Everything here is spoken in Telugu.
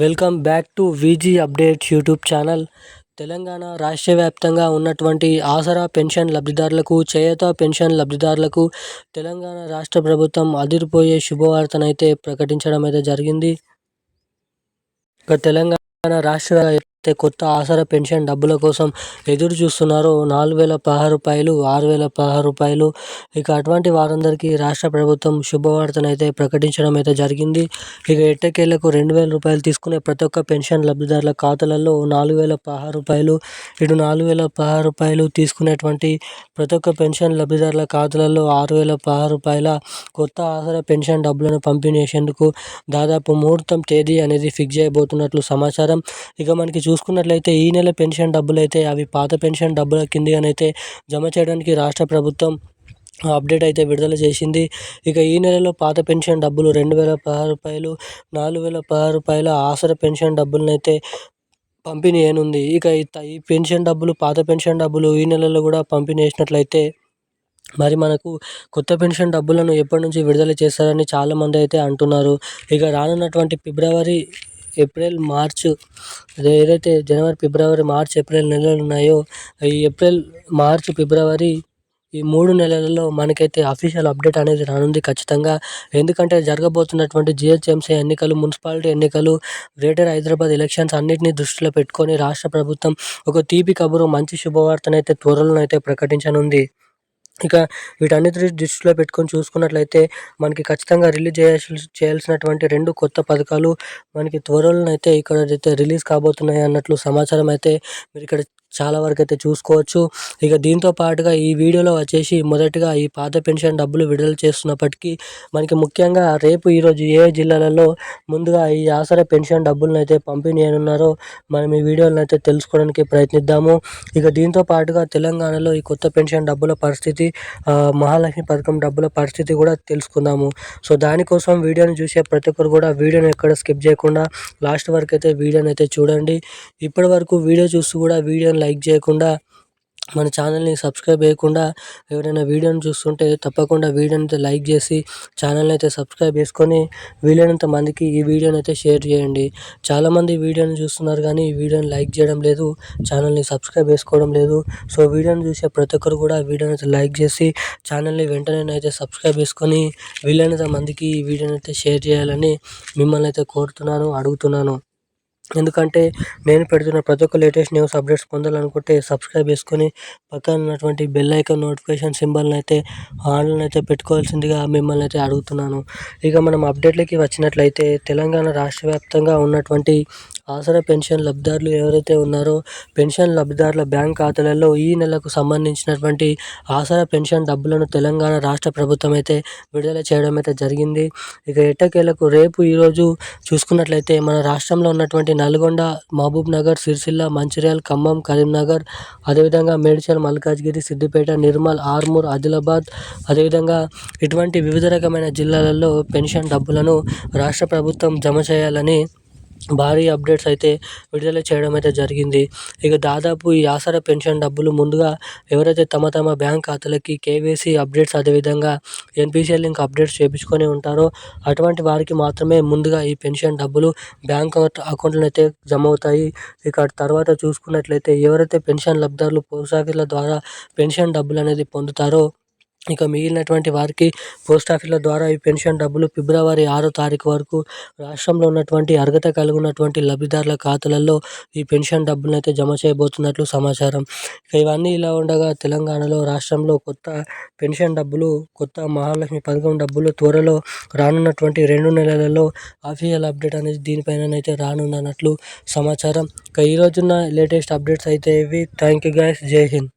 Welcome back to VG updates YouTube channel. Telangana రాష్ట్ర వ్యాప్తంగా ఉన్నటువంటి ఆసరా పెన్షన్ లబ్ధిదారులకు, చేయూత పెన్షన్ లబ్ధిదారులకు తెలంగాణ రాష్ట్ర ప్రభుత్వం అదిరిపోయే శుభవార్తనైతే ప్రకటించడం అయితే జరిగింది. ఇక తెలంగాణ రాష్ట్ర అయితే కొత్త ఆసరా పెన్షన్ డబ్బుల కోసం ఎదురు చూస్తున్నారో 4,016 రూపాయలు, 6,016 రూపాయలు. ఇక అటువంటి వారందరికీ రాష్ట్ర ప్రభుత్వం శుభవార్తనైతే ప్రకటించడం అయితే జరిగింది. ఇక ఎట్టకేలకు 2,000 రూపాయలు తీసుకునే ప్రతి ఒక్క పెన్షన్ లబ్ధిదారుల ఖాతాలలో 4,016 రూపాయలు, ఇటు 4,016 రూపాయలు తీసుకునేటువంటి ప్రతి ఒక్క పెన్షన్ లబ్ధిదారుల ఖాతాలలో 6,016 రూపాయల కొత్త ఆసరా పెన్షన్ డబ్బులను పంపిణీ చేసేందుకు దాదాపు ముహూర్తం తేదీ అనేది ఫిక్స్ చేయబోతున్నట్లు సమాచారం. ఇక మనకి చూసుకున్నట్లయితే ఈ నెల పెన్షన్ డబ్బులు అయితే అవి పాత పెన్షన్ డబ్బుల కిందనైతే జమ చేయడానికి రాష్ట్ర ప్రభుత్వం అప్డేట్ అయితే విడుదల చేసింది. ఇక ఈ నెలలో పాత పెన్షన్ డబ్బులు 2,016 రూపాయలు, 4,016 రూపాయల ఆసరా పెన్షన్ డబ్బులనైతే పంపిణీ చేయనుంది. ఇక ఈ పెన్షన్ డబ్బులు, పాత పెన్షన్ డబ్బులు ఈ నెలలో కూడా పంపిణీ చేసినట్లయితే మరి మనకు కొత్త పెన్షన్ డబ్బులను ఎప్పటి నుంచి విడుదల చేస్తారని చాలామంది అయితే అంటున్నారు. ఇక రానున్నటువంటి ఫిబ్రవరి, ఏప్రిల్, మార్చ్ ఏదైతే జనవరి, ఫిబ్రవరి, మార్చ్, ఏప్రిల్ నెలలు ఉన్నాయో ఈ ఏప్రిల్, మార్చ్, ఫిబ్రవరి ఈ 3 నెలలలో మనకైతే అఫీషియల్ అప్డేట్ అనేది రానుంది ఖచ్చితంగా. ఎందుకంటే జరగబోతున్నటువంటి జిహెచ్ఎంసీ ఎన్నికలు, మున్సిపాలిటీ ఎన్నికలు, గ్రేటర్ హైదరాబాద్ ఎలక్షన్స్ అన్నిటిని దృష్టిలో పెట్టుకొని రాష్ట్ర ప్రభుత్వం ఒక తీపి కబురు, మంచి శుభవార్తనైతే త్వరలోనైతే ప్రకటించనుంది. ఇక వీటన్నిటిని దృష్టిలో పెట్టుకొని చూసుకున్నట్లయితే మనకి ఖచ్చితంగా రిలీజ్ చేయాల్సినటువంటి 2 కొత్త పథకాలు మనకి త్వరలోనైతే ఇక్కడ రిలీజ్ కాబోతున్నాయి అన్నట్లు సమాచారం అయితే మీరు ఇక్కడ చాలా వరకు అయితే చూసుకోవచ్చు. ఇక దీంతో పాటుగా ఈ వీడియోలో వచ్చేసి మొదటిగా ఈ పాత పెన్షన్ డబ్బులు విడుదల చేస్తున్నప్పటికీ మనకి ముఖ్యంగా రేపు, ఈరోజు ఏ జిల్లాలలో ముందుగా ఈ ఆసరా పెన్షన్ డబ్బులను అయితే పంపిణీ చేయనున్నారో మనం ఈ వీడియోలను అయితే తెలుసుకోవడానికి ప్రయత్నిద్దాము. ఇక దీంతో పాటుగా తెలంగాణలో ఈ కొత్త పెన్షన్ డబ్బుల పరిస్థితి, మహాలక్ష్మి పథకం డబ్బుల పరిస్థితి కూడా తెలుసుకుందాము. సో దానికోసం వీడియోని చూసే ప్రతి ఒక్కరు కూడా వీడియోని ఎక్కడ స్కిప్ చేయకుండా లాస్ట్ వరకు అయితే వీడియోని అయితే చూడండి. ఇప్పటి వరకు వీడియో చూస్తూ కూడా వీడియోని లైక్ చేయకుండా, మన ఛానల్ని సబ్స్క్రైబ్ చేయకుండా ఎవరైనా వీడియోని చూస్తుంటే తప్పకుండా వీడియోని అయితే లైక్ చేసి ఛానల్ని అయితే సబ్స్క్రైబ్ చేసుకొని వీలైనంత మందికి ఈ వీడియోని అయితే షేర్ చేయండి. చాలామంది వీడియోని చూస్తున్నారు కానీ ఈ వీడియోని లైక్ చేయడం లేదు, ఛానల్ని సబ్స్క్రైబ్ చేసుకోవడం లేదు. సో వీడియోని చూసే ప్రతి ఒక్కరు కూడా వీడియోని అయితే లైక్ చేసి ఛానల్ని వెంటనే అయితే సబ్స్క్రైబ్ చేసుకొని వీలైనంత మందికి ఈ వీడియోని అయితే షేర్ చేయాలని మిమ్మల్ని అయితే కోరుతున్నాను, అడుగుతున్నాను. ఎందుకంటే నేను పెడుతున్న ప్రతి ఒక్క లేటెస్ట్ న్యూస్ అప్డేట్స్ పొందాలనుకుంటే సబ్స్క్రైబ్ చేసుకొని పక్కన ఉన్నటువంటి బెల్ ఐకాన్ నోటిఫికేషన్ సింబల్ని అయితే ఆన్లో అయితే పెట్టుకోవాల్సిందిగా మిమ్మల్ని అయితే అడుగుతున్నాను. ఇక మనం అప్డేట్లకి వచ్చినట్లయితే తెలంగాణ రాష్ట్ర వ్యాప్తంగా ఉన్నటువంటి ఆసరా పెన్షన్ లబ్ధిదారులు ఎవరైతే ఉన్నారో పెన్షన్ లబ్ధిదారుల బ్యాంక్ ఖాతాలలో ఈ నెలకు సంబంధించినటువంటి ఆసరా పెన్షన్ డబ్బులను తెలంగాణ రాష్ట్ర ప్రభుత్వం అయితే విడుదల చేయడం అయితే జరిగింది. ఇక ఎట్టకేలకు రేపు, ఈరోజు చూసుకున్నట్లయితే మన రాష్ట్రంలో ఉన్నటువంటి నల్గొండ, మహబూబ్ నగర్, సిరిసిల్ల, మంచిర్యాల, ఖమ్మం, కరీంనగర్, అదేవిధంగా మేడ్చల్, మల్కాజ్గిరి, సిద్దిపేట, నిర్మల్, ఆర్మూర్, ఆదిలాబాద్, అదేవిధంగా ఇటువంటి వివిధ రకమైన జిల్లాలలో పెన్షన్ డబ్బులను రాష్ట్ర ప్రభుత్వం జమ చేయాలని భారీ అప్డేట్స్ అయితే విడుదల చేయడం అయితే జరిగింది. ఇక దాదాపు ఈ ఆసరా పెన్షన్ డబ్బులు ముందుగా ఎవరైతే తమ తమ బ్యాంక్ ఖాతాలకి కేవైసీ అప్డేట్స్, అదేవిధంగా ఎన్పిసిఐ లింక్ అప్డేట్స్ చేయించుకొని ఉంటారో అటువంటి వారికి మాత్రమే ముందుగా ఈ పెన్షన్ డబ్బులు బ్యాంక్ అకౌంట్లో అయితే జమ అవుతాయి. ఇక తర్వాత చూసుకున్నట్లయితే ఎవరైతే పెన్షన్ లబ్ధిదారులు పోస్ట్ ఆఫీసుల ద్వారా పెన్షన్ డబ్బులు అనేది పొందుతారో ఇక మిగిలినటువంటి వారికి పోస్ట్ ఆఫీసుల ద్వారా ఈ పెన్షన్ డబ్బులు ఫిబ్రవరి 6వ తారీఖు వరకు రాష్ట్రంలో ఉన్నటువంటి అర్హత కలిగి ఉన్నటువంటి లబ్ధిదారుల ఖాతాలలో ఈ పెన్షన్ డబ్బులను అయితే జమ చేయబోతున్నట్లు సమాచారం. ఇక ఇవన్నీ ఇలా ఉండగా తెలంగాణలో, రాష్ట్రంలో కొత్త పెన్షన్ డబ్బులు, కొత్త మహాలక్ష్మి పథకం డబ్బులు త్వరలో రానున్నటువంటి 2 నెలలలో అఫీషియల్ అప్డేట్ అనేది దీనిపైనైతే రానున్నట్లు సమాచారం. ఇక ఈరోజున్న లేటెస్ట్ అప్డేట్స్ అయితే ఇవి. Thank you guys. జై హింద్.